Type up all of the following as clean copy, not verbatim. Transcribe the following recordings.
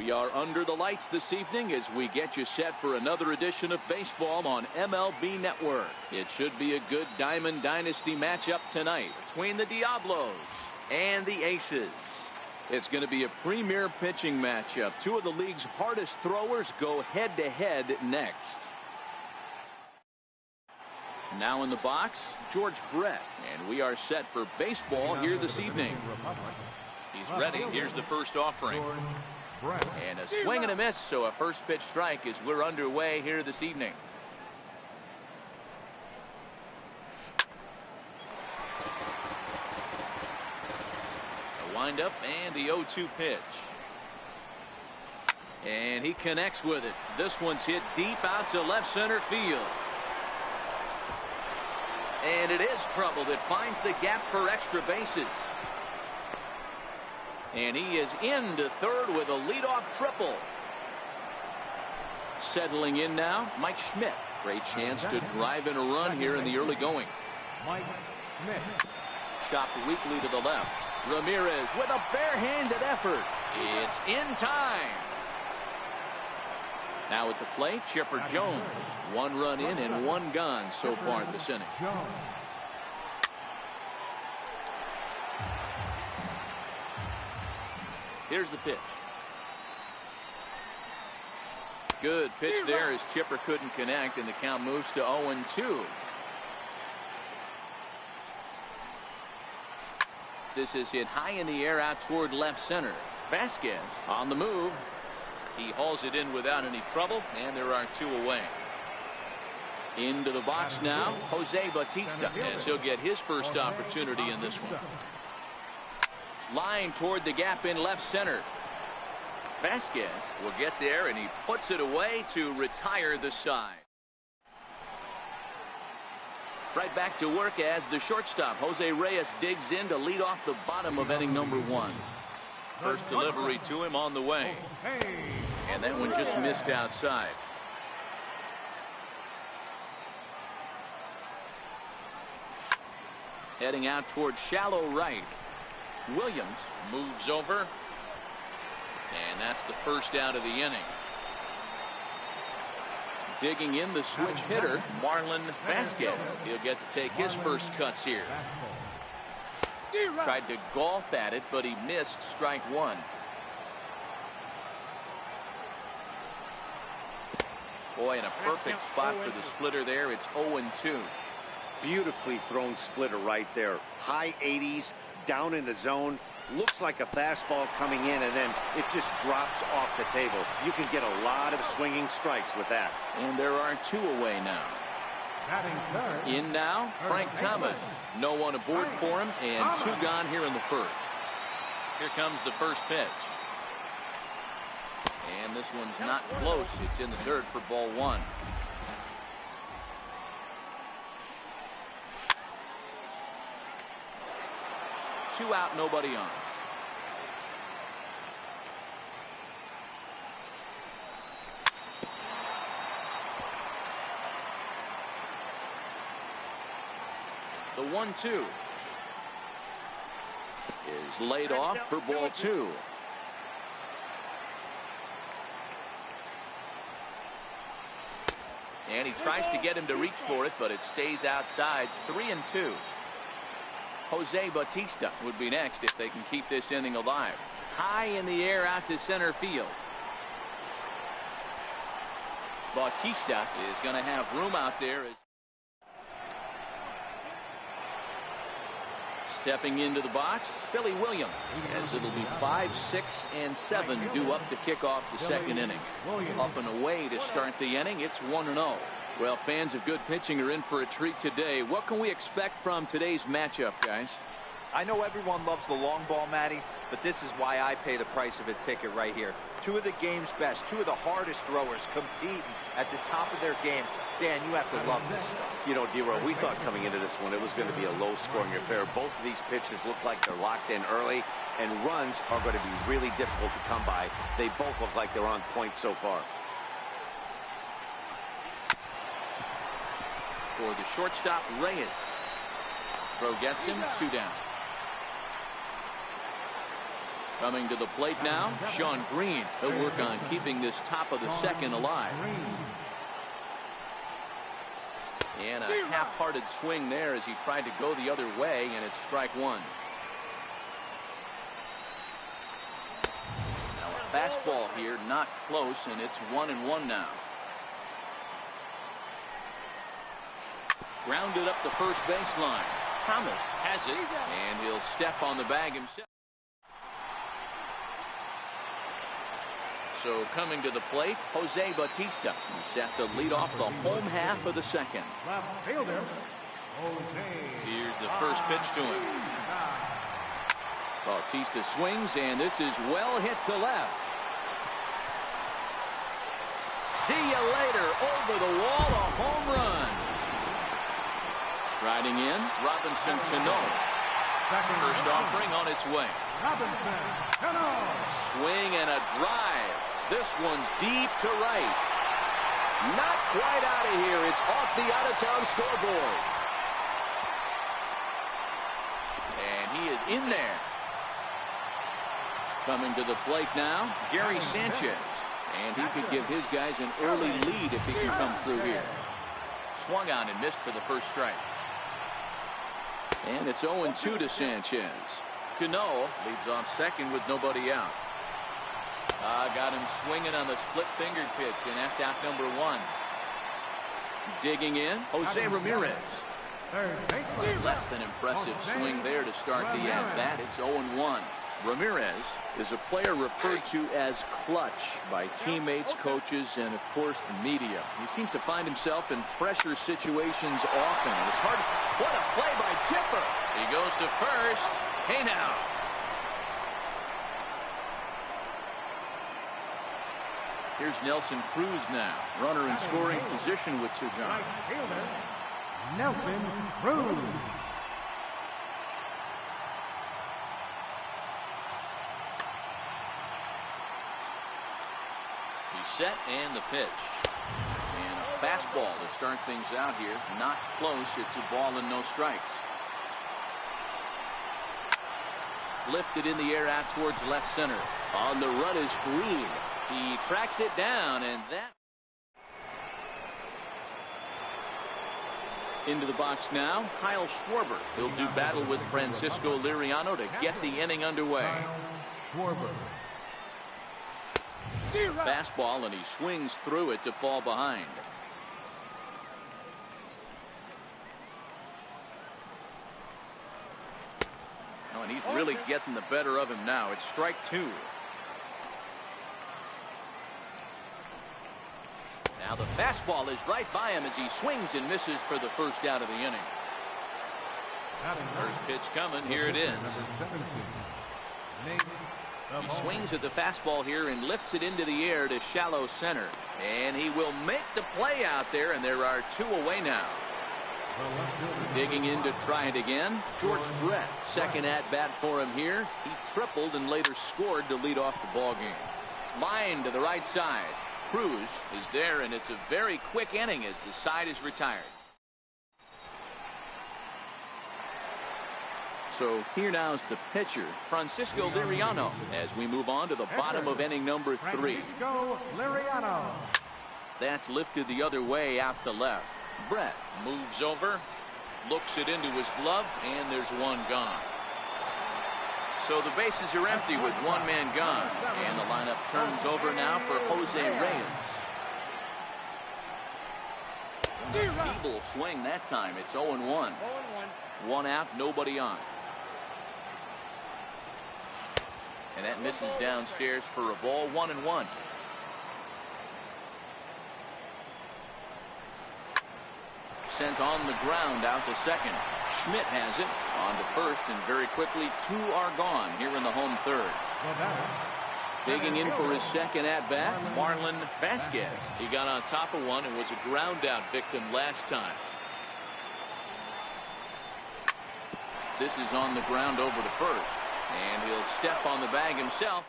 We are under the lights this evening as we get you set for another edition of baseball on MLB Network. It should be a good Diamond Dynasty matchup tonight between the Diablos and the Aces. It's going to be a premier pitching matchup. Two of the league's hardest throwers go head-to-head next. Now in the box, George Brett, and we are set for baseball here this evening. He's ready. Here's the first offering. And a swing and a miss, so a first pitch strike as we're underway here this evening. A windup and the 0-2 pitch. And he connects with it. This one's hit deep out to left center field. And it is troubled. It finds the gap for extra bases. And he is into third with a leadoff triple. Settling in now, Mike Schmidt. Great chance to drive in a run here in the early going. Mike Schmidt. Chopped weakly to the left. Ramirez with a barehanded effort. It's in time. Now at the plate, Chipper Jones. One run in and one gone so far this inning. Here's the pitch. Good pitch there as Chipper couldn't connect, and the count moves to 0-2. This is hit high in the air out toward left center. Vasquez on the move. He hauls it in without any trouble, and there are two away. Into the box now, Jose Bautista, as he'll get his first opportunity in this one. Line toward the gap in left center. Vasquez will get there, and he puts it away to retire the side. Right back to work as the shortstop, Jose Reyes, digs in to lead off the bottom of inning number 1. First delivery to him on the way. And that one just missed outside. Heading out toward shallow right. Williams moves over. And that's the first out of the inning. Digging in the switch hitter, Marlon Vasquez. He'll get to take his first cuts here. Tried to golf at it, but he missed strike one. Boy, in a perfect spot for the splitter there. It's 0-2. Beautifully thrown splitter right there. High 80s, down in the zone. Looks like a fastball coming in, and then it just drops off the table. You can get a lot of swinging strikes with that. And there are two away now. In now, Frank Thomas. No one aboard for him, and two gone here in the first. Here comes the first pitch. And this one's not close. It's in the dirt for ball one. Two out, nobody on. The 1-2 is laid off for ball two. And he tries to get him to reach for it, but it stays outside. 3-2. Jose Bautista would be next if they can keep this inning alive. High in the air out to center field. Bautista is going to have room out there. Stepping into the box, Billy Williams, as it'll be 5, 6, and 7 due up to kick off the second inning. Up and away to start the inning. It's 1-0. Well, fans of good pitching are in for a treat today. What can we expect from today's matchup, guys? I know everyone loves the long ball, Matty, but this is why I pay the price of a ticket right here. Two of the game's best, two of the hardest throwers competing at the top of their game. Dan, you have to love this stuff. You know, D-Roy, we thought coming into this one it was going to be a low-scoring affair. Both of these pitchers look like they're locked in early, and runs are going to be really difficult to come by. They both look like they're on point so far. For the shortstop, Reyes. Throw gets him, 2 down. Coming to the plate now, Sean Green. He'll work on keeping this top of the second alive. And a half-hearted swing there as he tried to go the other way, and it's strike one. Now a fastball here, not close, and it's 1-1 now. Grounded up the first baseline. Thomas has it, and he'll step on the bag himself. So coming to the plate, Jose Bautista. He's set to lead off the home half of the second. Left fielder, Here's the first pitch to him. Bautista swings, and this is well hit to left. See you later. Over the wall, a home run. Striding in, Robinson Cano. First offering on its way. Robinson Cano. Swing and a drive. This one's deep to right. Not quite out of here. It's off the out-of-town scoreboard. And he is in there. Coming to the plate now, Gary Sanchez. And he could give his guys an early lead if he can come through here. Swung on and missed for the first strike. And it's 0-2 to Sanchez. Cano leads off second with nobody out. Got him swinging on the split-fingered pitch, and that's out number one. Digging in, Jose Ramirez. Less than impressive swing there to start the at-bat. It's 0-1. Ramirez is a player referred to as clutch by teammates, coaches, and, of course, the media. He seems to find himself in pressure situations often. It's hard. What a play by Chipper. He goes to first. Hey, now. Here's Nelson Cruz now. Runner in scoring position with Sir John. Right fielder, Nelson Cruz. He's set and the pitch. And a fastball to start things out here. Not close. It's a ball and no strikes. Lifted in the air out towards left center. On the run is Green. He tracks it down, and that. Into the box now, Kyle Schwarber. He'll do battle with Francisco Liriano to get the inning underway. Schwarber. Fastball, and he swings through it to fall behind. Oh, and he's really getting the better of him now. It's strike two. Now the fastball is right by him as he swings and misses for the first out of the inning. First pitch coming. Here it is. He swings at the fastball here and lifts it into the air to shallow center. And he will make the play out there, and there are two away now. Digging in to try it again, George Brett. Second at-bat for him here. He tripled and later scored to lead off the ball game. Line to the right side. Cruz is there, and it's a very quick inning as the side is retired. So here now is the pitcher, Francisco Liriano, as we move on to the bottom of inning number 3. Francisco Liriano. That's lifted the other way out to left. Brett moves over, looks it into his glove, and there's one gone. So the bases are empty with one man gone, and the lineup turns over now for Jose Reyes. Feeble swing that time. It's 0-1. One out, nobody on. And that misses downstairs for a ball. 1-1. Sent on the ground out to second. Schmidt has it on to first, and very quickly two are gone here in the home third. Digging in for his second at-bat, Marlon Vasquez. He got on top of one and was a ground-out victim last time. This is on the ground over to first, and he'll step on the bag himself.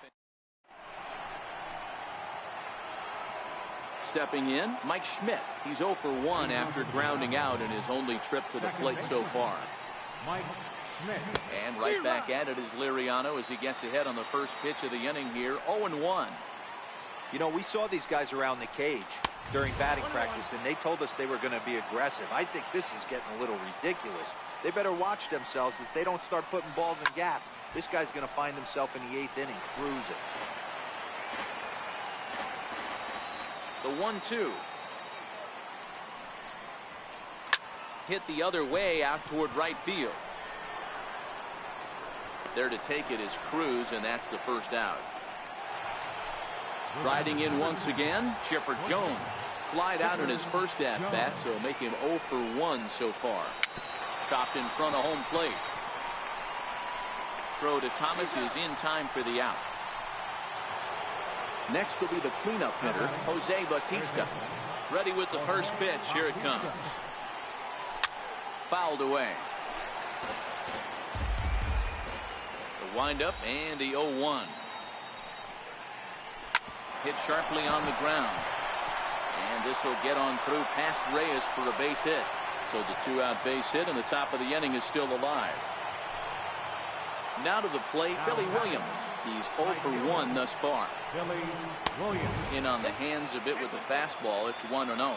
Stepping in, Mike Schmidt. He's 0 for 1 after grounding out in his only trip to the plate so far. Mike Smith. And right back at it is Liriano as he gets ahead on the first pitch of the inning here, 0-1. You know, we saw these guys around the cage during batting practice, and they told us they were going to be aggressive. I think this is getting a little ridiculous. They better watch themselves if they don't start putting balls in gaps. This guy's going to find himself in the 8th inning cruising. The 1-2. Hit the other way out toward right field. There to take it is Cruz, and that's the first out. Riding in once again, Chipper Jones. Flied out in his first at-bat, so make him 0 for 1 so far. Chopped in front of home plate. Throw to Thomas is in time for the out. Next will be the cleanup hitter, Jose Bautista. Ready with the first pitch. Here it comes. Fouled away. The windup and the 0-1. Hit sharply on the ground. And this will get on through past Reyes for a base hit. So the 2-out base hit, and the top of the inning is still alive. Now to the plate, Billy Williams. He's 0 for 1 thus far. Billy Williams. In on the hands a bit with the fastball. It's 1-0.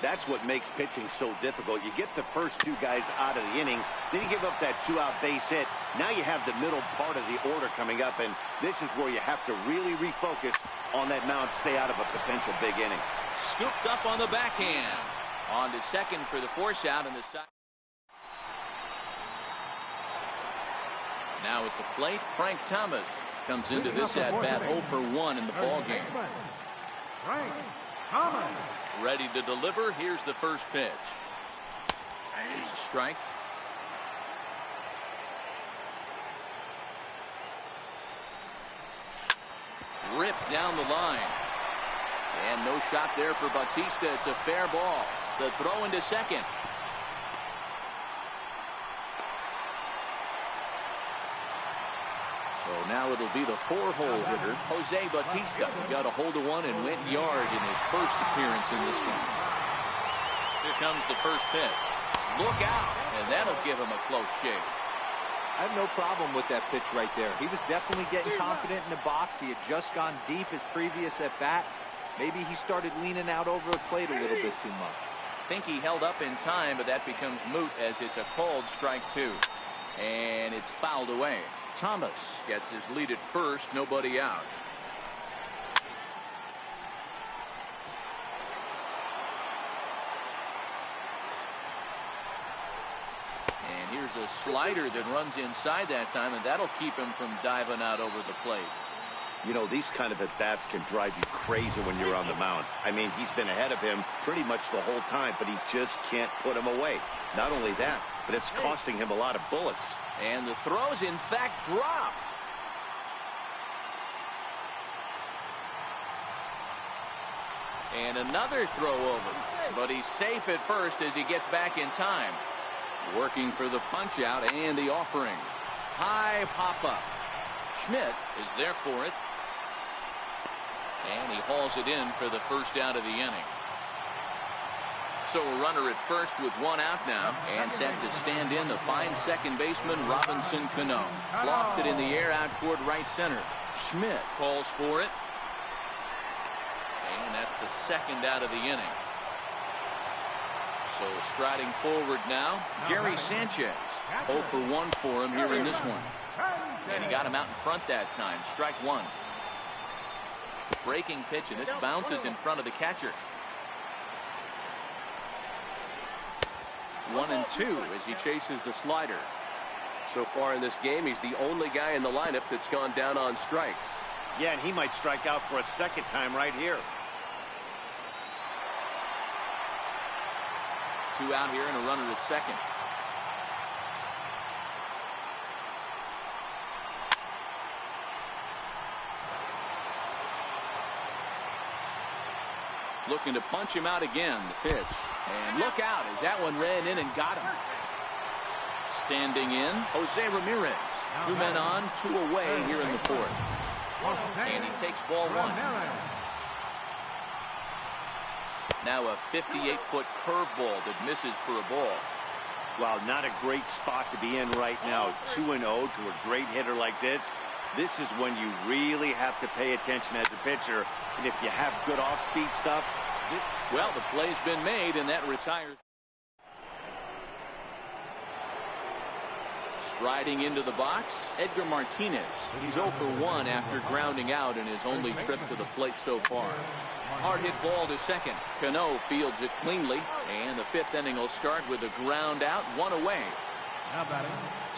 That's what makes pitching so difficult. You get the first 2 guys out of the inning, then you give up that 2-out base hit. Now you have the middle part of the order coming up, and this is where you have to really refocus on that mound, stay out of a potential big inning. Scooped up on the backhand. On to second for the force out in the side. Now at the plate, Frank Thomas comes into this at-bat 0 for 1 in the ball game. Frank Thomas. Ready to deliver. Here's the first pitch. Here's a strike. Ripped down the line. And no shot there for Bautista. It's a fair ball. The throw into second. So now it'll be the 4-hole hitter, Jose Bautista. Got a hold of one and went yard in his first appearance in this one. Here comes the first pitch. Look out, and that'll give him a close shave. I have no problem with that pitch right there. He was definitely getting confident in the box. He had just gone deep his previous at bat. Maybe he started leaning out over the plate a little bit too much. Think he held up in time, but that becomes moot as it's a called strike 2. And it's fouled away. Thomas gets his lead at first, nobody out. And here's a slider that runs inside that time, and that'll keep him from diving out over the plate. You know, these kind of at-bats can drive you crazy when you're on the mound. I mean, he's been ahead of him pretty much the whole time, but he just can't put him away. Not only that, but it's costing him a lot of bullets. And the throw's in fact dropped. And another throw over. But he's safe at first as he gets back in time. Working for the punch out and the offering. High pop-up. Schmidt is there for it. And he hauls it in for the first out of the inning. So a runner at first with 1 out now, and set to stand in the fine second baseman Robinson Cano. Lofted in the air out toward right center. Schmidt calls for it. And that's the second out of the inning. So striding forward now, Gary Sanchez. 0 for 1 for him here in this one. And he got him out in front that time. Strike 1. Breaking pitch, and this bounces in front of the catcher. 1-2 as he chases the slider. So far in this game, he's the only guy in the lineup that's gone down on strikes. Yeah, and he might strike out for a second time right here. 2 out here and a runner at second. Looking to punch him out again. The pitch. And look out as that one ran in and got him. Standing in, Jose Ramirez. 2 men on, 2 away here in the 4th. And he takes ball 1. Now a 58-foot curveball that misses for a ball. Well, not a great spot to be in right now. 2-0 to a great hitter like this. This is when you really have to pay attention as a pitcher. And if you have good off-speed stuff. Well, the play's been made, and that retires. Striding into the box, Edgar Martinez. He's 0 for 1 after grounding out in his only trip to the plate so far. Hard hit ball to second. Cano fields it cleanly, and the 5th inning will start with a ground out, 1 away.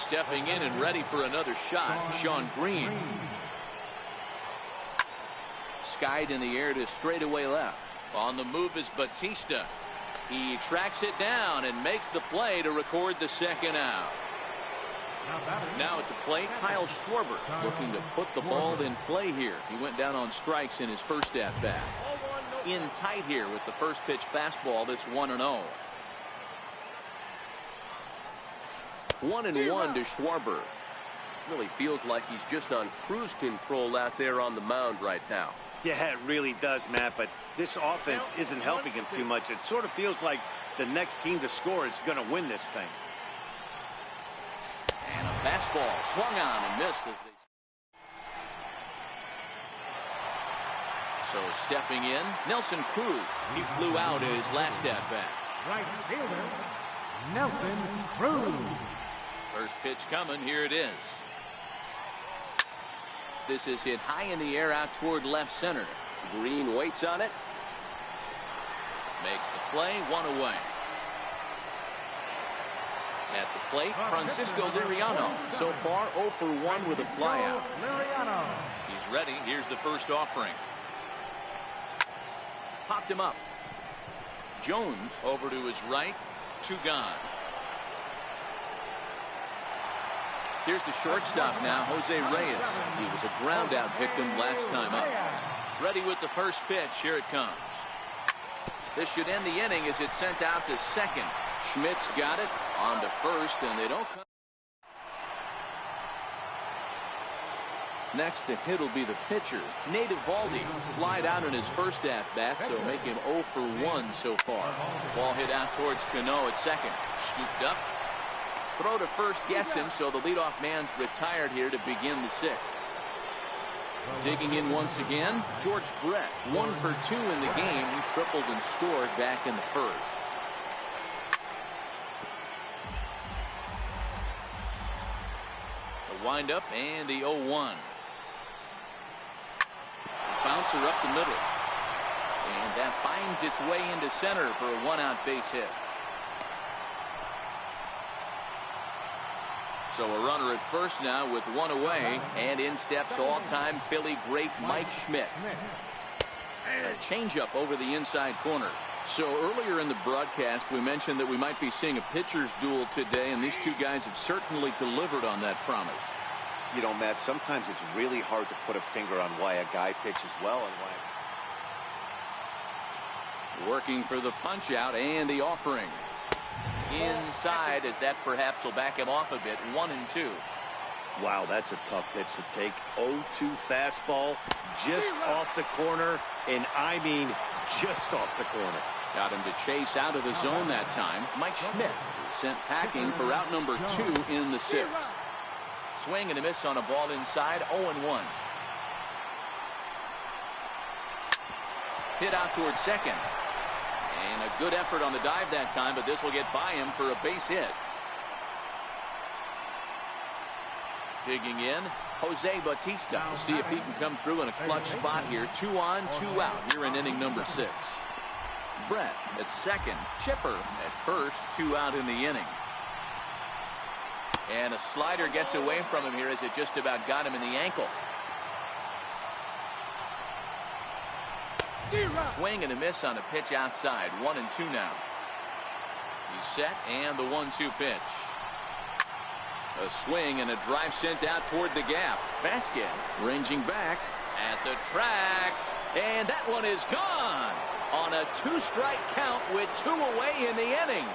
Stepping in and ready for another shot, Sean Green. Skied in the air to straightaway left. On the move is Batista. He tracks it down and makes the play to record the 2nd out. Now at the plate, Kyle Schwarber looking to put the ball in play here. He went down on strikes in his first at-bat. In tight here with the first pitch fastball that's 1-0. 1-1 to Schwarber. Really feels like he's just on cruise control out there on the mound right now. Yeah, it really does, Matt, but this offense isn't helping him too much. It sort of feels like the next team to score is going to win this thing. And a fastball swung on and missed. So stepping in, Nelson Cruz. He flew out in his last at-bat. Right fielder, Nelson Cruz. First pitch coming. Here it is. This is hit high in the air out toward left center. Green waits on it. Makes the play, 1 away. At the plate, Francisco Liriano. So far, 0 for 1 with a flyout. He's ready. Here's the first offering. Popped him up. Jones over to his right. 2 gone. Here's the shortstop now, Jose Reyes. He was a ground out victim last time up. Ready with the first pitch. Here it comes. This should end the inning as it's sent out to second. Schmidt's got it on to first, and they don't come. Next to hit will be the pitcher, Nate Eovaldi. Flied out in his first at-bat, so make him 0 for 1 so far. Ball hit out towards Cano at second. Scooped up. Throw to first gets him, so the leadoff man's retired here to begin the 6th. Digging in once again, George Brett. 1 for 2 in the game. He tripled and scored back in the first. The windup and the 0-1. Bouncer up the middle. And that finds its way into center for a 1-out base hit. So a runner at first now with 1 away, and in steps all-time Philly great Mike Schmidt. A changeup over the inside corner. So earlier in the broadcast we mentioned that we might be seeing a pitcher's duel today, and these two guys have certainly delivered on that promise. You know, Matt, sometimes it's really hard to put a finger on why a guy pitches well and why. Working for the punch out and the offering. Inside, as that perhaps will back him off a bit. 1-2. Wow, that's a tough pitch to take. 0-2 fastball just off the corner, and I mean just off the corner. Got him to chase out of the zone that time. Mike Schmidt is sent packing for out number 2 in the 6th. Swing and a miss on a ball inside. 0-1. Hit out towards second. And a good effort on the dive that time, but this will get by him for a base hit. Digging in, Jose Batista. We'll see if he can come through in a clutch spot here. 2 on, 2 out here in inning number 6. Brett at second. Chipper at first. 2 out in the inning. And a slider gets away from him here as it just about got him in the ankle. Swing and a miss on a pitch outside. 1-2 now. He's set, and the 1-2 pitch. A swing and a drive sent out toward the gap. Vasquez ranging back at the track, and that one is gone on a 2-strike count with 2 away in the inning.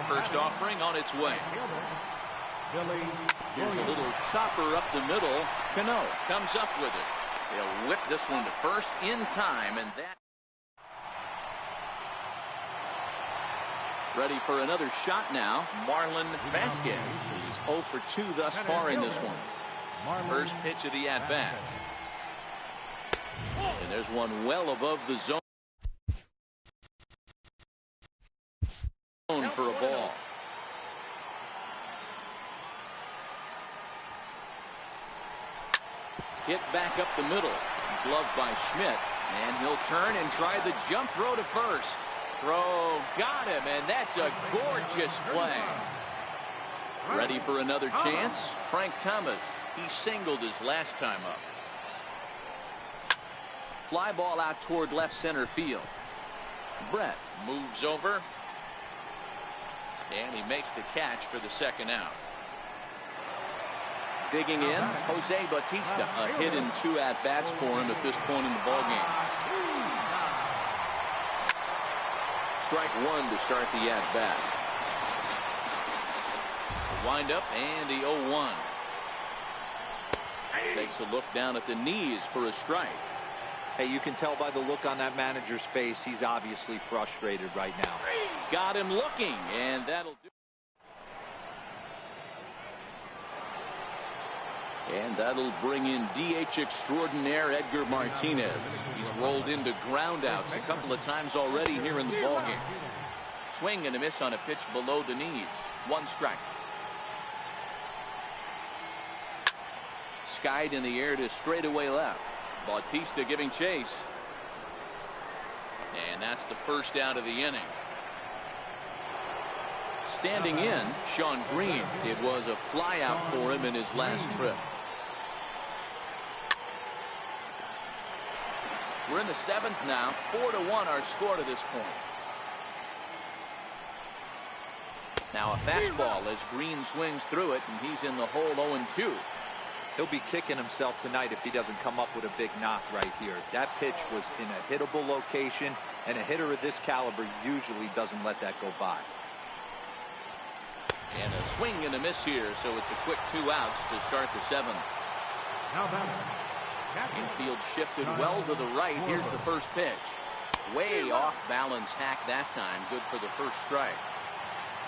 First offering on its way. Here's a little chopper up the middle. Cano comes up with it. They'll whip this one to first in time, and that Ready for another shot now. Marlon Vasquez. He's 0 for 2 thus far in this one. First pitch of the at-bat. And there's one well above the zone for a ball. Hit back up the middle. Gloved by Schmidt. And he'll turn and try the jump throw to first. Throw got him, and that's a gorgeous play. Ready for another chance? Frank Thomas. He singled his last time up. Fly ball out toward left center field. Brett moves over. And he makes the catch for the second out. Digging in, Jose Bautista. A hit in 2 at-bats for him at this point in the ballgame. Strike 1 to start the at-bat. Wind up and the 0-1. Takes a look down at the knees for a strike. Hey, you can tell by the look on that manager's face, he's obviously frustrated right now. Got him looking, and that'll do. And that'll bring in DH extraordinaire Edgar Martinez. He's rolled into groundouts a couple of times already here in the ballgame. Swing and a miss on a pitch below the knees. 1 strike. Skied in the air to straightaway left. Bautista giving chase. And that's the first out of the inning. Standing in, Sean Green. It was a flyout for him in his last trip. We're in the 7th now. 4-1 our score to this point. Now a fastball as Green swings through it, and he's in the hole 0-2. He'll be kicking himself tonight if he doesn't come up with a big knock right here. That pitch was in a hittable location, and a hitter of this caliber usually doesn't let that go by. And a swing and a miss here, so it's a quick 2 outs to start the 7th. Infield shifted well to the right. Here's the first pitch. Way off balance hack that time. Good for the first strike.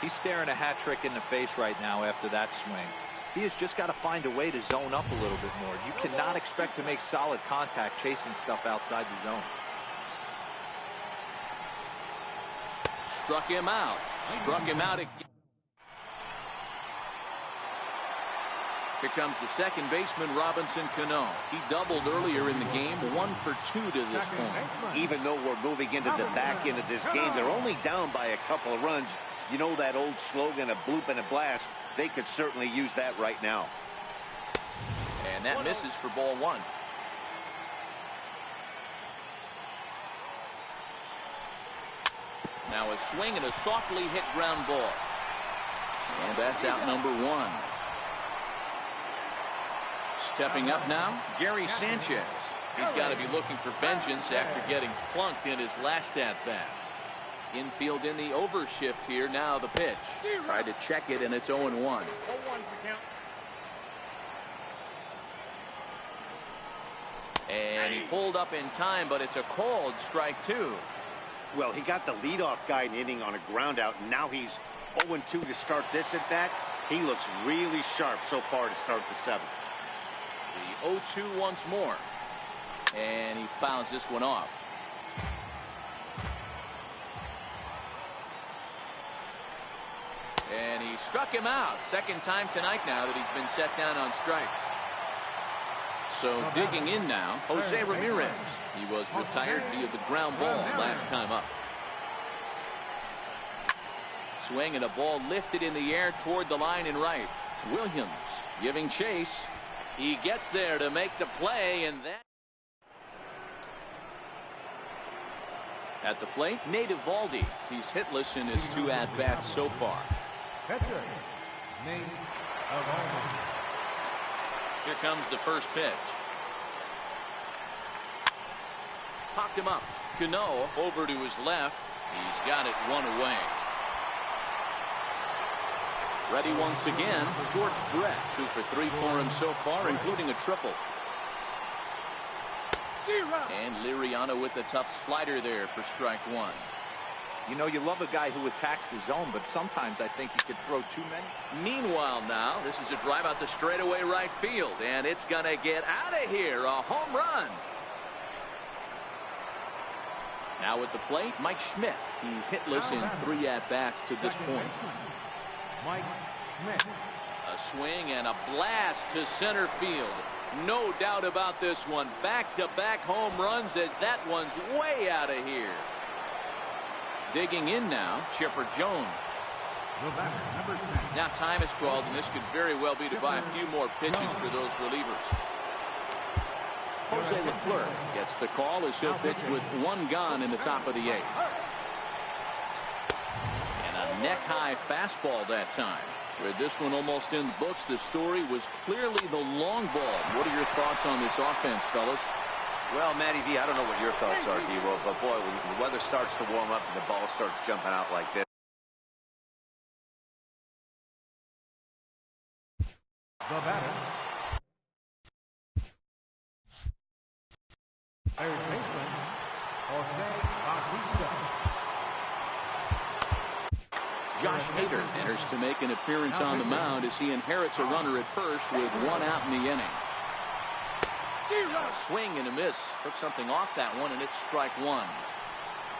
He's staring a hat trick in the face right now after that swing. He has just got to find a way to zone up a little bit more. You cannot expect to make solid contact chasing stuff outside the zone. Struck him out. Struck him out again. Here comes the second baseman, Robinson Cano. He doubled earlier in the game, 1 for 2 to this point. Even though we're moving into the back end of this game, they're only down by a couple of runs. You know that old slogan, a bloop and a blast. They could certainly use that right now. And that misses for ball 1. Now a swing and a softly hit ground ball. And that's out number 1. Stepping up now, Gary Sanchez. He's got to be looking for vengeance after getting plunked in his last at-bat. Infield in the overshift here. Now the pitch. Tried to check it, and it's 0-1. And he pulled up in time, but it's a called strike 2. Well, he got the leadoff guy in inning on a ground out. Now he's 0-2 to start this at bat. He looks really sharp so far to start the 7th. The 0-2 once more. And he fouls this one off. And he struck him out. Second time tonight now that he's been set down on strikes. So digging in now, Jose Ramirez. He was retired via the ground ball last time up. Swing and a ball lifted in the air toward the line and right. Williams giving chase. He gets there to make the play, and that. At the plate, Nate Eovaldi. He's hitless in his 2 at-bats so far. Here comes the first pitch. Popped him up. Cano over to his left. He's got it 1 away. Ready once again, George Brett. 2 for 3 for him so far, including a triple. And Liriano with the tough slider there for strike 1. You know, you love a guy who attacks the zone, but sometimes I think he could throw too many. Meanwhile now, this is a drive out the straightaway right field, and it's going to get out of here. A home run. Now at the plate, Mike Schmidt. He's hitless in 3 at-bats to this point. Mike Schmidt. A swing and a blast to center field. No doubt about this one. Back-to-back home runs as that one's way out of here. Digging in now, Chipper Jones. The batter, number 10. Now time is called, and this could very well be to buy a few more pitches for those relievers. Jose Leclerc gets the call as he'll pitch with 1 gone in the top of the 8th. And a neck-high fastball that time. With this one almost in the books, the story was clearly the long ball. What are your thoughts on this offense, fellas? Well, Matty V, I don't know what your thoughts are, D-Roll, but boy, when the weather starts to warm up and the ball starts jumping out like this. The batter. Third baseman, Jose Bautista. Josh Hader enters to make an appearance on the mound as he inherits a runner at first with 1 out in the inning. A swing and a miss. Took something off that one, and it's strike 1.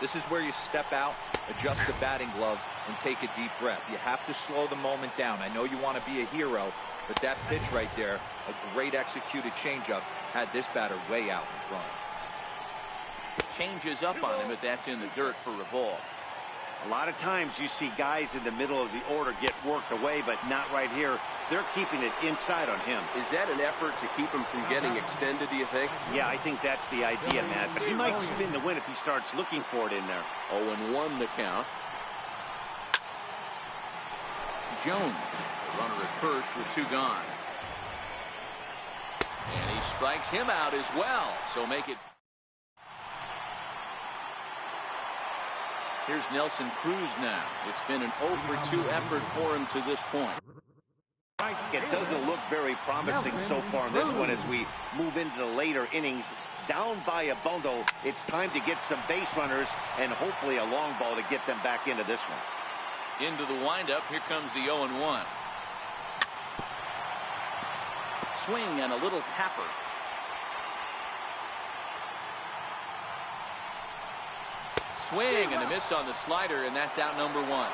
This is where you step out, adjust the batting gloves, and take a deep breath. You have to slow the moment down. I know you want to be a hero, but that pitch right there, a great executed changeup, had this batter way out in front. Changes up on him, but that's in the dirt for a ball. A lot of times you see guys in the middle of the order get worked away, but not right here. They're keeping it inside on him. Is that an effort to keep him from getting extended, do you think? Yeah, I think that's the idea, Matt. But he might spin the win if he starts looking for it in there. 0-1 the count. Jones, the runner at first with 2 gone. And he strikes him out as well. So make it. Here's Nelson Cruz now. It's been an 0-for-2 effort for him to this point. It doesn't look very promising so far in this one as we move into the later innings. Down by a bundle, it's time to get some base runners and hopefully a long ball to get them back into this one. Into the windup, here comes the 0-1. Swing and a little tapper. Swing and a miss on the slider, and that's out number 1.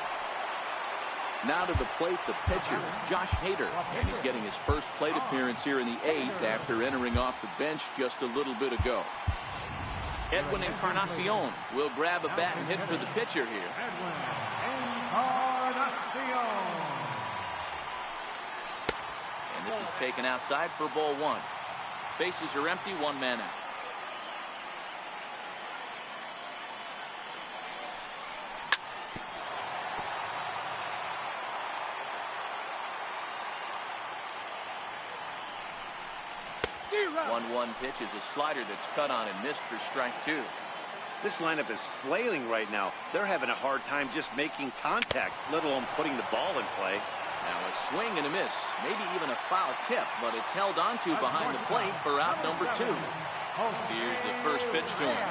Now to the plate, the pitcher, Josh Hader, and he's getting his first plate appearance here in the 8th after entering off the bench just a little bit ago. Edwin Encarnacion will grab a bat and hit for the pitcher here. Edwin Encarnacion. And this is taken outside for ball 1. Bases are empty, 1 man out. One pitch is a slider that's cut on and missed for strike 2. This lineup is flailing right now. They're having a hard time just making contact, let alone putting the ball in play. Now a swing and a miss, maybe even a foul tip, but it's held onto behind the plate for out number 2. Here's the first pitch to him.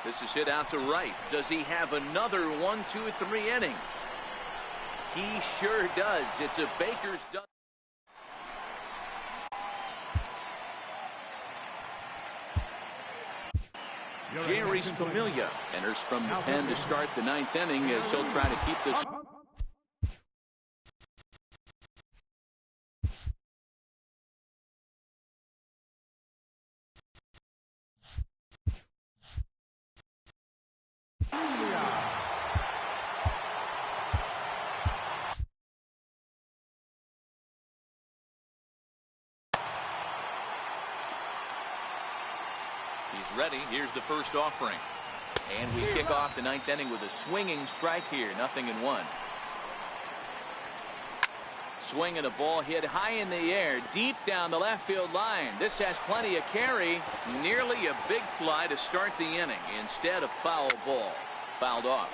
This is hit out to right. Does he have another 1, 2, 3 inning? He sure does. It's a Baker's done. Jerry Scamilla enters from the pen to start the 9th inning as he'll try to keep this. He's ready. Here's the first offering. And we kick off the 9th inning with a swinging strike here. 0-1. Swing and a ball hit high in the air, deep down the left field line. This has plenty of carry. Nearly a big fly to start the inning. Instead, a foul ball. Fouled off.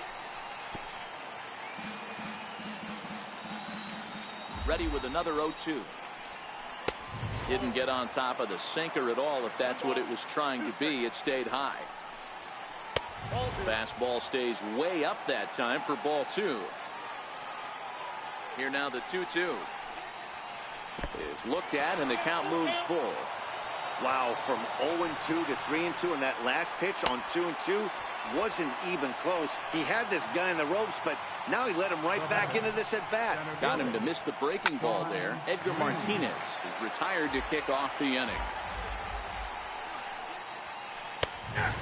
Ready with another 0-2. Didn't get on top of the sinker at all, if that's what it was trying to be. It stayed high. Fastball stays way up that time for ball 2. Here now the 2-2 is looked at, and the count moves full. Wow, from 0-2 to 3-2, and that last pitch on 2-2 wasn't even close. He had this guy in the ropes, but now he let him right back into this at bat. Got him to miss the breaking ball there. Edgar Martinez is retired to kick off the inning.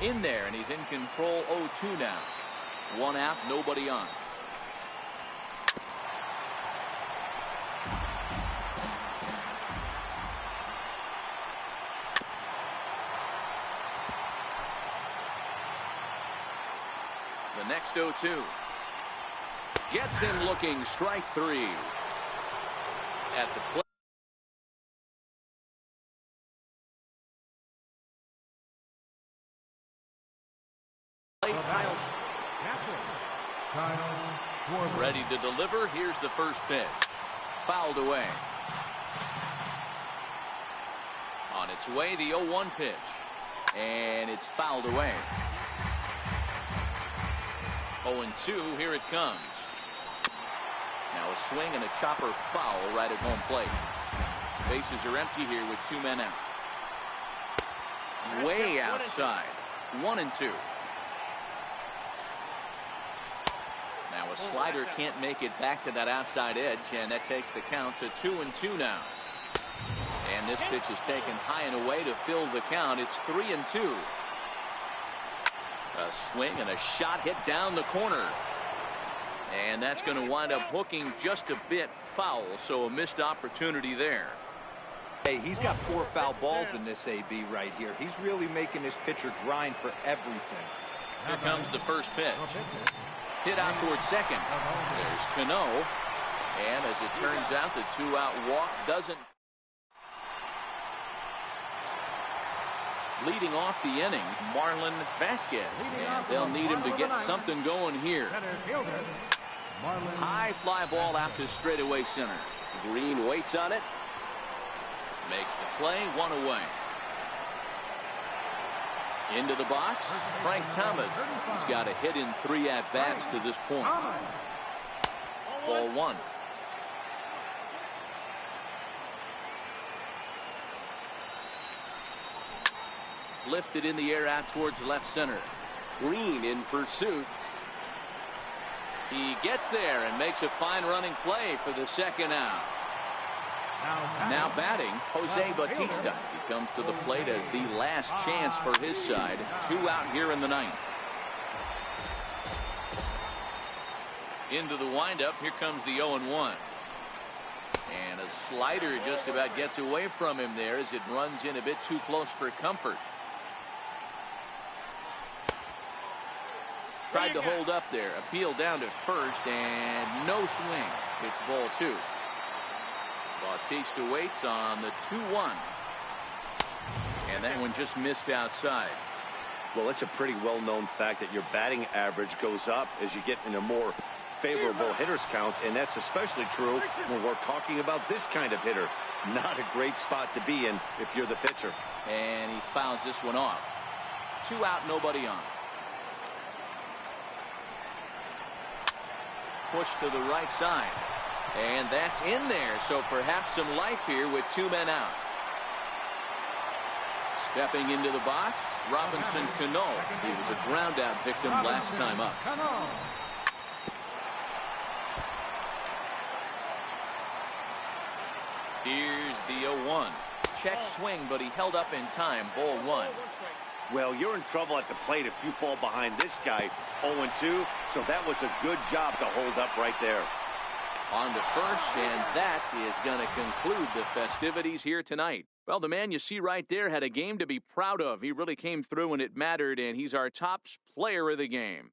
In there, and he's in control. 0-2 now. 1 out, nobody on. The next 0-2 gets him looking. Strike 3 at the plate. Ready to deliver. Here's the first pitch. Fouled away. On its way, the 0-1 pitch. And it's fouled away. 0-2, here it comes. Now a swing and a chopper foul right at home plate. Bases are empty here with 2 men out. Way outside. 1-2. Now a slider can't make it back to that outside edge, and that takes the count to 2-2 now. And this pitch is taken high and away to fill the count. It's 3-2. A swing and a shot hit down the corner. And that's going to wind up hooking just a bit foul, so a missed opportunity there. Hey, he's got 4 foul balls in this AB right here. He's really making this pitcher grind for everything. Here comes the first pitch. Hit out towards second. There's Cano. And as it turns out, the 2-out walk doesn't. Leading off the inning, Marlon Vasquez. And they'll need him to get something going here. High fly ball out to straightaway center. Green waits on it. Makes the play. 1 away. Into the box, Frank Thomas. He's got a hit in 3 at-bats to this point. Ball 1. Lifted in the air out towards left center. Green in pursuit. He gets there and makes a fine running play for the 2nd out. Now batting, Jose Bautista. He comes to the plate as the last chance for his side. 2 out here in the 9th. Into the windup. Here comes the 0-1. And a slider just about gets away from him there as it runs in a bit too close for comfort. Tried to hold up there. Appeal down to first, and no swing. It's ball 2. Bautista waits on the 2-1. And that one just missed outside. Well, it's a pretty well-known fact that your batting average goes up as you get into more favorable hitters counts, and that's especially true when we're talking about this kind of hitter. Not a great spot to be in if you're the pitcher. And he fouls this one off. 2 out, nobody on. Push to the right side. And that's in there, so perhaps some life here with 2 men out. Stepping into the box, Robinson Cano. He was a ground-out victim last time up. Here's the 0-1. Check swing, but he held up in time. Ball 1. Well, you're in trouble at the plate if you fall behind this guy. 0-2, so that was a good job to hold up right there. On to first, and that is going to conclude the festivities here tonight. Well, the man you see right there had a game to be proud of. He really came through when it mattered, and he's our top player of the game.